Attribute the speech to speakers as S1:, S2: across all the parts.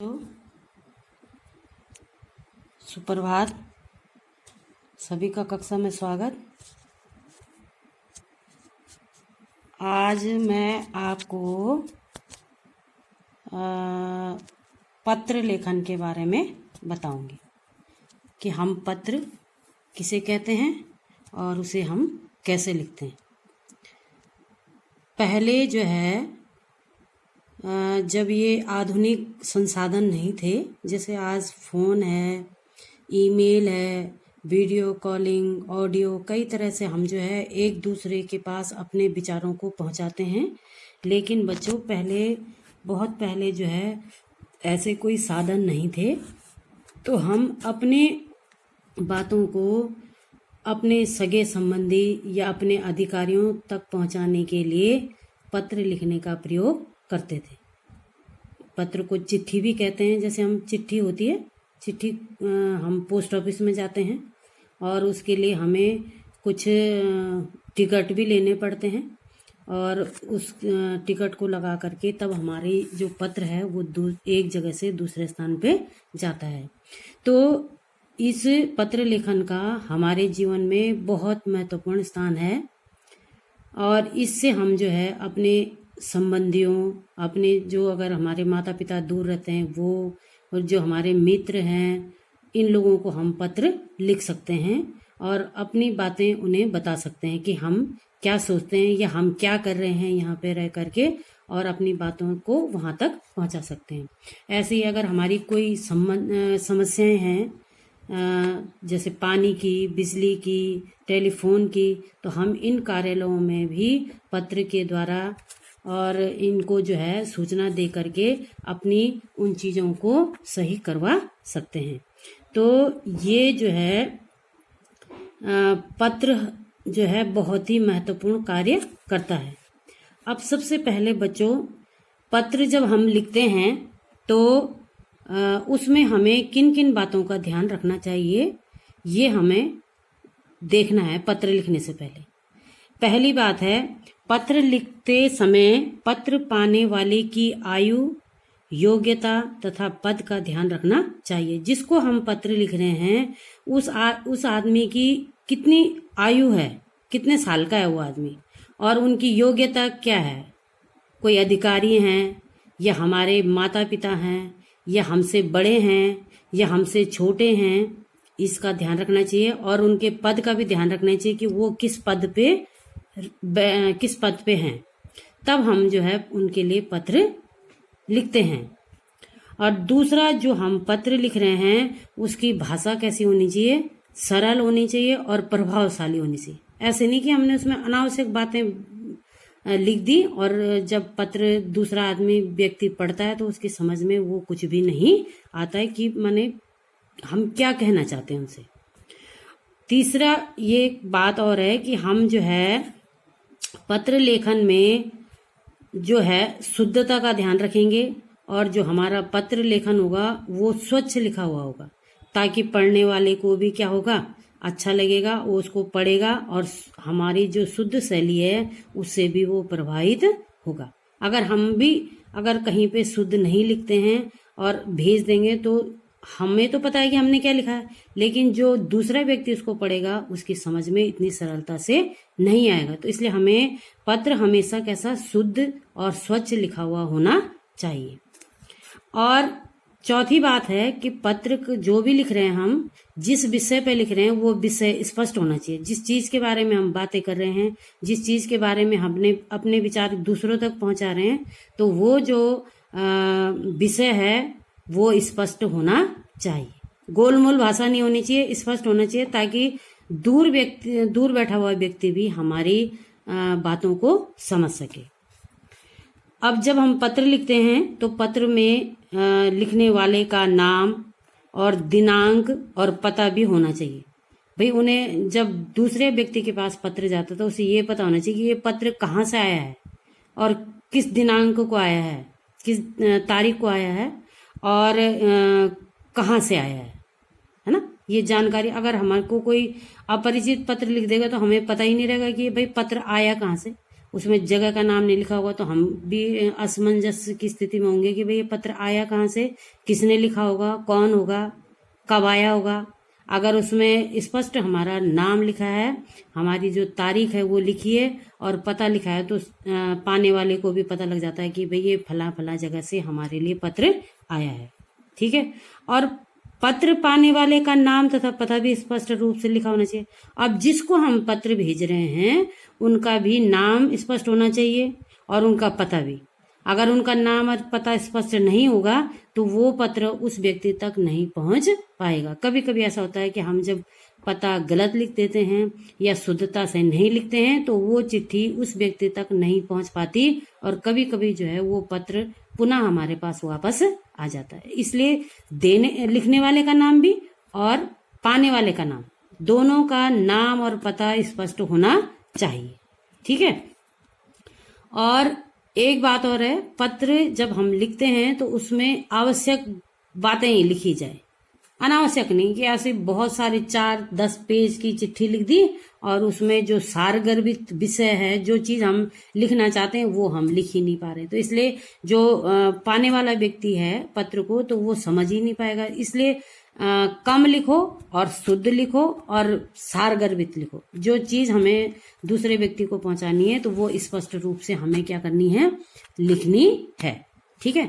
S1: तो सुप्रभात। सभी का कक्षा में स्वागत। आज मैं आपको पत्र लेखन के बारे में बताऊंगी कि हम पत्र किसे कहते हैं और उसे हम कैसे लिखते हैं। पहले जो है जब ये आधुनिक संसाधन नहीं थे, जैसे आज फ़ोन है, ईमेल है, वीडियो कॉलिंग, ऑडियो, कई तरह से हम जो है एक दूसरे के पास अपने विचारों को पहुंचाते हैं। लेकिन बच्चों, बहुत पहले जो है ऐसे कोई साधन नहीं थे, तो हम अपने बातों को अपने सगे संबंधी या अपने अधिकारियों तक पहुंचाने के लिए पत्र लिखने का प्रयोग करते थे। पत्र को चिट्ठी भी कहते हैं। जैसे हम चिट्ठी होती है, चिट्ठी हम पोस्ट ऑफिस में जाते हैं और उसके लिए हमें कुछ टिकट भी लेने पड़ते हैं और उस टिकट को लगा करके तब हमारी जो पत्र है वो एक जगह से दूसरे स्थान पे जाता है। तो इस पत्र लेखन का हमारे जीवन में बहुत महत्वपूर्ण स्थान है और इससे हम जो है अपने संबंधियों, अपने जो अगर हमारे माता पिता दूर रहते हैं वो, और जो हमारे मित्र हैं, इन लोगों को हम पत्र लिख सकते हैं और अपनी बातें उन्हें बता सकते हैं कि हम क्या सोचते हैं या हम क्या कर रहे हैं यहाँ पे रह करके, और अपनी बातों को वहाँ तक पहुँचा सकते हैं। ऐसे ही अगर हमारी कोई समस्याएं हैं, जैसे पानी की, बिजली की, टेलीफोन की, तो हम इन कार्यालयों में भी पत्र के द्वारा और इनको जो है सूचना दे करके अपनी उन चीज़ों को सही करवा सकते हैं। तो ये जो है पत्र जो है बहुत ही महत्वपूर्ण कार्य करता है। अब सबसे पहले बच्चों, पत्र जब हम लिखते हैं तो उसमें हमें किन किन बातों का ध्यान रखना चाहिए, ये हमें देखना है पत्र लिखने से पहले। पहली बात है, पत्र लिखते समय पत्र पाने वाले की आयु, योग्यता तथा पद का ध्यान रखना चाहिए। जिसको हम पत्र लिख रहे हैं उस आदमी की कितनी आयु है, कितने साल का है वो आदमी, और उनकी योग्यता क्या है। कोई अधिकारी हैं या हमारे माता पिता हैं या हमसे बड़े हैं या हमसे छोटे हैं, इसका ध्यान रखना चाहिए। और उनके पद का भी ध्यान रखना चाहिए कि वो किस पद पे हैं। तब हम जो है उनके लिए पत्र लिखते हैं। और दूसरा, जो हम पत्र लिख रहे हैं उसकी भाषा कैसी होनी चाहिए, सरल होनी चाहिए और प्रभावशाली होनी चाहिए। ऐसे नहीं कि हमने उसमें अनावश्यक बातें लिख दी और जब पत्र दूसरा आदमी व्यक्ति पढ़ता है तो उसकी समझ में वो कुछ भी नहीं आता है कि माने हम क्या कहना चाहते हैं उनसे। तीसरा ये बात और है कि हम जो है पत्र लेखन में जो है शुद्धता का ध्यान रखेंगे और जो हमारा पत्र लेखन होगा वो स्वच्छ लिखा हुआ होगा, ताकि पढ़ने वाले को भी क्या होगा, अच्छा लगेगा, वो उसको पढ़ेगा और हमारी जो शुद्ध शैली है उससे भी वो प्रभावित होगा। अगर कहीं पे शुद्ध नहीं लिखते हैं और भेज देंगे तो हमें तो पता है कि हमने क्या लिखा है, लेकिन जो दूसरा व्यक्ति उसको पढ़ेगा उसकी समझ में इतनी सरलता से नहीं आएगा। तो इसलिए हमें पत्र हमेशा कैसा, शुद्ध और स्वच्छ लिखा हुआ होना चाहिए। और चौथी बात है कि पत्र जो भी लिख रहे हैं हम, जिस विषय पे लिख रहे हैं वो विषय स्पष्ट होना चाहिए। जिस चीज के बारे में हम बातें कर रहे हैं, जिस चीज के बारे में हमने अपने विचार दूसरों तक पहुंचा रहे हैं, तो वो जो विषय है वो स्पष्ट होना चाहिए। गोलमोल भाषा नहीं होनी चाहिए, स्पष्ट होना चाहिए, ताकि दूर बैठा हुआ व्यक्ति भी हमारी बातों को समझ सके। अब जब हम पत्र लिखते हैं तो पत्र में लिखने वाले का नाम और दिनांक और पता भी होना चाहिए। भाई उन्हें जब दूसरे व्यक्ति के पास पत्र जाता तो उसे ये पता होना चाहिए कि ये पत्र कहाँ से आया है और किस दिनांक को आया है, किस तारीख को आया है और कहाँ से आया है ना। ये जानकारी, अगर हमारे को कोई अपरिचित पत्र लिख देगा तो हमें पता ही नहीं रहेगा कि भाई पत्र आया कहाँ से। उसमें जगह का नाम नहीं लिखा होगा तो हम भी असमंजस की स्थिति में होंगे कि भाई ये पत्र आया कहाँ से, किसने लिखा होगा, कौन होगा, कब आया होगा। अगर उसमें स्पष्ट हमारा नाम लिखा है, हमारी जो तारीख है वो लिखी है और पता लिखा है, तो पाने वाले को भी पता लग जाता है कि भाई ये फला फला जगह से हमारे लिए पत्र आया है। ठीक है। और पत्र पाने वाले का नाम तथा पता भी स्पष्ट रूप से लिखा होना चाहिए। अब जिसको हम पत्र भेज रहे हैं उनका भी नाम स्पष्ट होना चाहिए और उनका पता भी। अगर उनका नाम और पता स्पष्ट नहीं होगा तो वो पत्र उस व्यक्ति तक नहीं पहुंच पाएगा। कभी कभी ऐसा होता है कि हम जब पता गलत लिख देते हैं या शुद्धता से नहीं लिखते हैं तो वो चिट्ठी उस व्यक्ति तक नहीं पहुंच पाती और कभी कभी जो है वो पत्र पुनः हमारे पास वापस आ जाता है। इसलिए लिखने वाले का नाम भी और पाने वाले का नाम, दोनों का नाम और पता स्पष्ट होना चाहिए। ठीक है। और एक बात और है, पत्र जब हम लिखते हैं तो उसमें आवश्यक बातें ही लिखी जाए, अनावश्यक नहीं कि ऐसे बहुत सारे 4-10 पेज की चिट्ठी लिख दी और उसमें जो सारगर्भित विषय है, जो चीज हम लिखना चाहते हैं वो हम लिख ही नहीं पा रहे। तो इसलिए जो पाने वाला व्यक्ति है पत्र को तो वो समझ ही नहीं पाएगा। इसलिए कम लिखो और शुद्ध लिखो और सारगर्भित लिखो। जो चीज हमें दूसरे व्यक्ति को पहुंचानी है तो वो स्पष्ट रूप से हमें क्या करनी है, लिखनी है। ठीक है।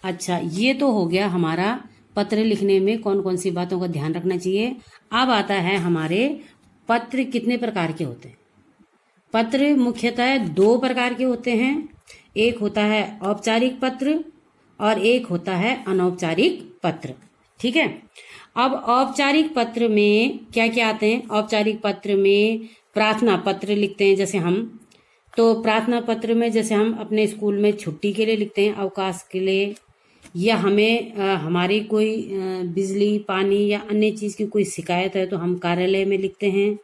S1: अच्छा, ये तो हो गया हमारा पत्र लिखने में कौन कौन सी बातों का ध्यान रखना चाहिए। अब आता है हमारे पत्र कितने प्रकार के होते हैं। पत्र मुख्यतः 2 प्रकार के होते हैं। एक होता है औपचारिक पत्र और एक होता है अनौपचारिक पत्र। ठीक है। अब औपचारिक पत्र में क्या क्या आते हैं। औपचारिक पत्र में प्रार्थना पत्र लिखते हैं जैसे हम, तो प्रार्थना पत्र में जैसे हम अपने स्कूल में छुट्टी के लिए लिखते हैं, अवकाश के लिए, या हमें हमारी कोई बिजली पानी या अन्य चीज की कोई शिकायत है तो हम कार्यालय में लिखते हैं।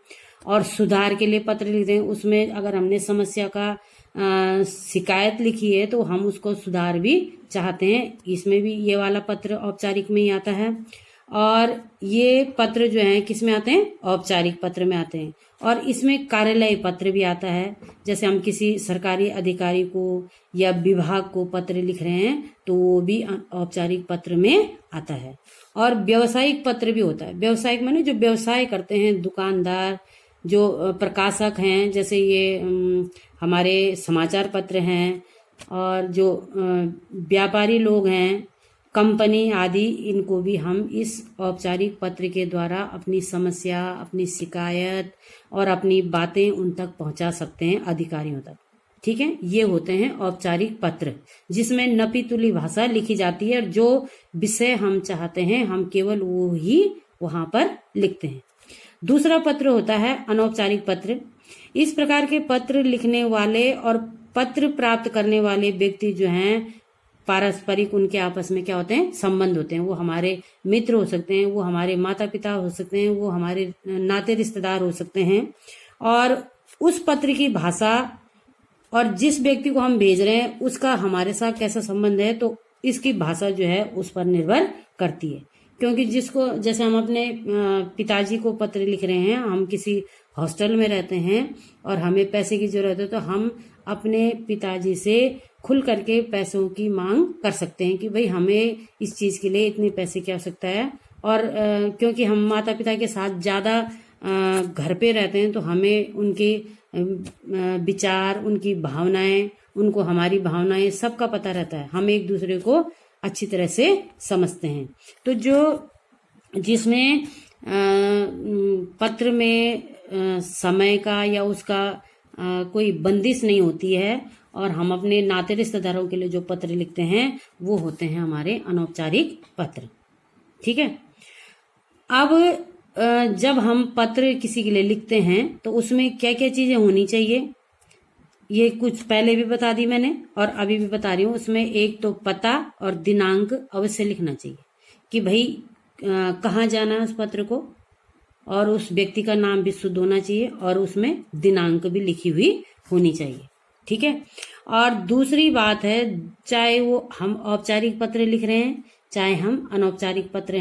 S1: और सुधार के लिए पत्र लिखते हैं, उसमें अगर हमने समस्या का शिकायत लिखी है तो हम उसको सुधार भी चाहते हैं, इसमें भी ये वाला पत्र औपचारिक में ही आता है। और ये पत्र जो है किस में आते हैं, औपचारिक पत्र में आते हैं। और इसमें कार्यालय पत्र भी आता है, जैसे हम किसी सरकारी अधिकारी को या विभाग को पत्र लिख रहे हैं तो वो भी औपचारिक पत्र में आता है। और व्यावसायिक पत्र भी होता है। व्यावसायिक माने जो व्यवसाय करते हैं, दुकानदार, जो प्रकाशक हैं, जैसे ये हमारे समाचार पत्र हैं, और जो व्यापारी लोग हैं, कंपनी आदि, इनको भी हम इस औपचारिक पत्र के द्वारा अपनी समस्या, अपनी शिकायत और अपनी बातें उन तक पहुंचा सकते हैं, अधिकारियों तक। ठीक है। ये होते हैं औपचारिक पत्र, जिसमें नपी तुली भाषा लिखी जाती है और जो विषय हम चाहते हैं हम केवल वो ही वहां पर लिखते हैं। दूसरा पत्र होता है अनौपचारिक पत्र। इस प्रकार के पत्र लिखने वाले और पत्र प्राप्त करने वाले व्यक्ति जो हैं, पारस्परिक उनके आपस में क्या होते हैं, संबंध होते हैं। वो हमारे मित्र हो सकते हैं, वो हमारे माता पिता हो सकते हैं, वो हमारे नाते रिश्तेदार हो सकते हैं। और उस पत्र की भाषा और जिस व्यक्ति को हम भेज रहे हैं उसका हमारे साथ कैसा संबंध है, तो इसकी भाषा जो है उस पर निर्भर करती है। क्योंकि जिसको, जैसे हम अपने पिताजी को पत्र लिख रहे हैं, हम किसी हॉस्टल में रहते हैं और हमें पैसे की जरूरत है, तो हम अपने पिताजी से खुल करके पैसों की मांग कर सकते हैं कि भाई हमें इस चीज के लिए इतने पैसे की आवश्यकता है। और क्योंकि हम माता पिता के साथ ज्यादा घर पे रहते हैं तो हमें उनके विचार, उनकी भावनाएं, उनको हमारी भावनाएं सबका पता रहता है। हम एक दूसरे को अच्छी तरह से समझते हैं। तो जो जिसमें पत्र में समय का या उसका कोई बंदिश नहीं होती है और हम अपने नाते रिश्तेदारों के लिए जो पत्र लिखते हैं वो होते हैं हमारे अनौपचारिक पत्र। ठीक है। अब जब हम पत्र किसी के लिए लिखते हैं तो उसमें क्या क्या चीजें होनी चाहिए, ये कुछ पहले भी बता दी मैंने और अभी भी बता रही हूँ। उसमें एक तो पता और दिनांक अवश्य लिखना चाहिए कि भाई कहाँ जाना है उस पत्र को, और उस व्यक्ति का नाम भी शुद्ध होना चाहिए और उसमें दिनांक भी लिखी हुई होनी चाहिए। ठीक है। और दूसरी बात है, चाहे वो हम औपचारिक पत्र लिख रहे हैं चाहे हम अनौपचारिक पत्र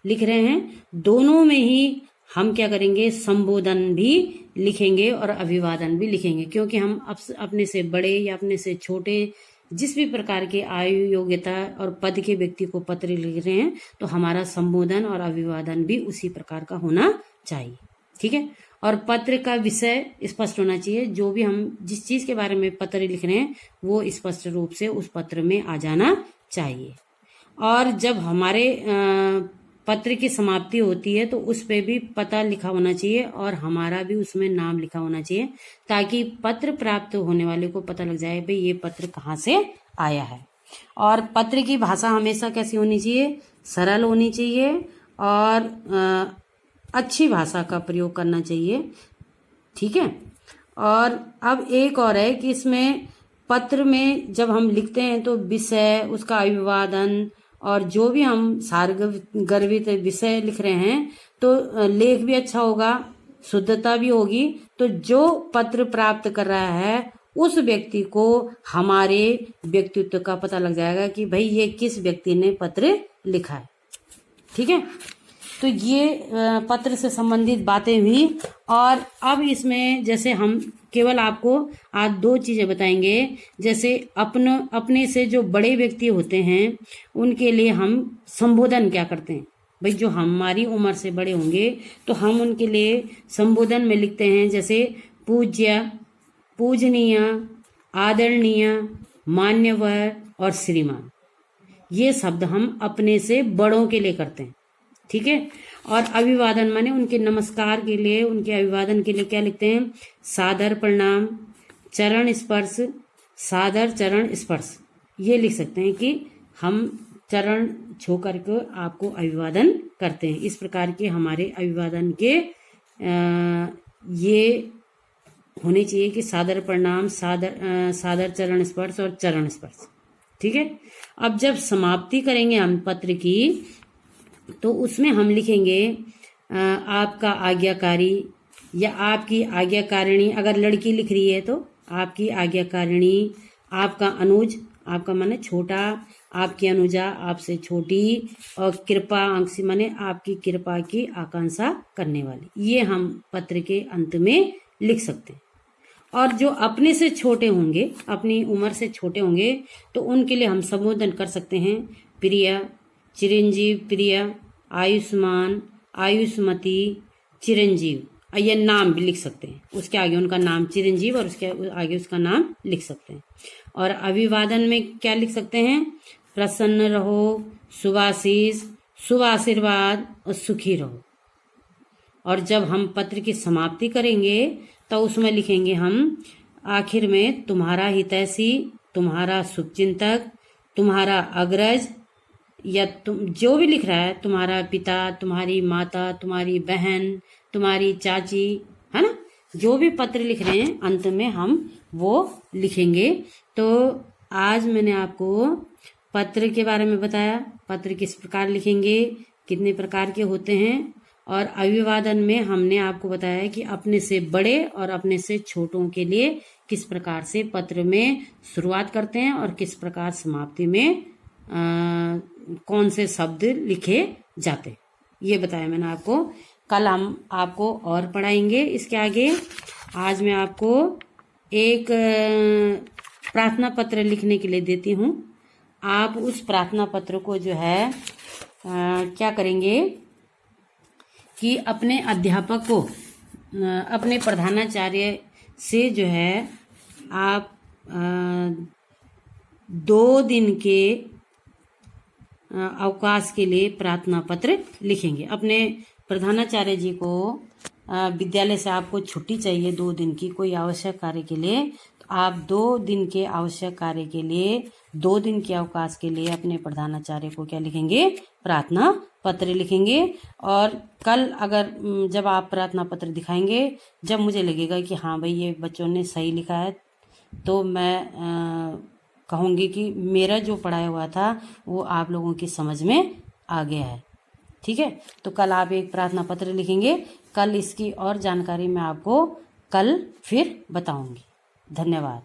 S1: लिख रहे हैं, दोनों में ही हम क्या करेंगे, संबोधन भी लिखेंगे और अभिवादन भी लिखेंगे, क्योंकि हम अपने से बड़े या अपने से छोटे जिस भी प्रकार के आयु, योग्यता और पद के व्यक्ति को पत्र लिख रहे हैं तो हमारा संबोधन और अभिवादन भी उसी प्रकार का होना चाहिए। ठीक है। और पत्र का विषय स्पष्ट होना चाहिए। जो भी हम जिस चीज के बारे में पत्र लिख रहे हैं वो स्पष्ट रूप से उस पत्र में आ जाना चाहिए। और जब हमारे पत्र की समाप्ति होती है तो उस पे भी पता लिखा होना चाहिए और हमारा भी उसमें नाम लिखा होना चाहिए, ताकि पत्र प्राप्त होने वाले को पता लग जाए भाई ये पत्र कहाँ से आया है। और पत्र की भाषा हमेशा कैसी होनी चाहिए? सरल होनी चाहिए और अच्छी भाषा का प्रयोग करना चाहिए। ठीक है। और अब एक और है कि इसमें पत्र में जब हम लिखते हैं तो विषय, उसका अभिवादन और जो भी हम सारगर्भित विषय लिख रहे हैं तो लेख भी अच्छा होगा, शुद्धता भी होगी। तो जो पत्र प्राप्त कर रहा है उस व्यक्ति को हमारे व्यक्तित्व का पता लग जाएगा कि भाई ये किस व्यक्ति ने पत्र लिखा है। ठीक है। तो ये पत्र से संबंधित बातें हुई। और अब इसमें जैसे हम केवल आपको आज 2 चीजें बताएंगे। जैसे अपने से जो बड़े व्यक्ति होते हैं उनके लिए हम संबोधन क्या करते हैं। भाई जो हमारी उम्र से बड़े होंगे तो हम उनके लिए संबोधन में लिखते हैं जैसे पूज्य, पूजनीय, आदरणीय, मान्यवर और श्रीमान। ये शब्द हम अपने से बड़ों के लिए करते हैं। ठीक है। और अभिवादन माने उनके नमस्कार के लिए, उनके अभिवादन के लिए क्या लिखते हैं? सादर प्रणाम, चरण स्पर्श, सादर चरण स्पर्श। ये लिख सकते हैं कि हम चरण छू करके आपको अभिवादन करते हैं। इस प्रकार के हमारे अभिवादन के ये होने चाहिए कि सादर प्रणाम, सादर चरण स्पर्श और चरण स्पर्श। ठीक है। अब जब समाप्ति करेंगे हम पत्र की तो उसमें हम लिखेंगे आपका आज्ञाकारी या आपकी आज्ञाकारिणी। अगर लड़की लिख रही है तो आपकी आज्ञाकारिणी, आपका अनुज, आपका माने छोटा, आपकी अनुजा आपसे छोटी, और कृपा अंशी माने आपकी कृपा की आकांक्षा करने वाली। ये हम पत्र के अंत में लिख सकते हैं। और जो अपने से छोटे होंगे, अपनी उम्र से छोटे होंगे तो उनके लिए हम संबोधन कर सकते हैं प्रिय, चिरंजीव प्रिय, आयुष्मान, आयुष्मती, चिरंजीव। ये नाम भी लिख सकते हैं। उसके आगे उनका नाम चिरंजीव और उसके आगे उसका नाम लिख सकते हैं। और अभिवादन में क्या लिख सकते हैं? प्रसन्न रहो, शुभाशीष, शुभ आशीर्वाद और सुखी रहो। और जब हम पत्र की समाप्ति करेंगे तो उसमें लिखेंगे हम आखिर में तुम्हारा हितैषी, तुम्हारा शुभचिंतक, तुम्हारा अग्रज, या तुम जो भी लिख रहा है, तुम्हारा पिता, तुम्हारी माता, तुम्हारी बहन, तुम्हारी चाची, है ना, जो भी पत्र लिख रहे हैं अंत में हम वो लिखेंगे। तो आज मैंने आपको पत्र के बारे में बताया, पत्र किस प्रकार लिखेंगे, कितने प्रकार के होते हैं। और अभिवादन में हमने आपको बताया कि अपने से बड़े और अपने से छोटों के लिए किस प्रकार से पत्र में शुरुआत करते हैं और किस प्रकार समाप्ति में कौन से शब्द लिखे जाते, ये बताया मैंने आपको। कल हम आपको और पढ़ाएंगे इसके आगे। आज मैं आपको एक प्रार्थना पत्र लिखने के लिए देती हूँ। आप उस प्रार्थना पत्र को जो है क्या करेंगे कि अपने अध्यापक को, अपने प्रधानाचार्य से जो है आप 2 दिन के अवकाश के लिए प्रार्थना पत्र लिखेंगे। अपने प्रधानाचार्य जी को विद्यालय से आपको छुट्टी चाहिए 2 दिन की कोई आवश्यक कार्य के लिए, तो आप 2 दिन के आवश्यक कार्य के लिए 2 दिन के अवकाश के लिए अपने प्रधानाचार्य को क्या लिखेंगे? प्रार्थना पत्र लिखेंगे। और कल अगर जब आप प्रार्थना पत्र दिखाएंगे, जब मुझे लगेगा कि हाँ भाई ये बच्चों ने सही लिखा है, तो मैं कहूँगी कि मेरा जो पढ़ाया हुआ था वो आप लोगों की समझ में आ गया है। ठीक है। तो कल आप एक प्रार्थना पत्र लिखेंगे। कल इसकी और जानकारी मैं आपको कल फिर बताऊंगी। धन्यवाद।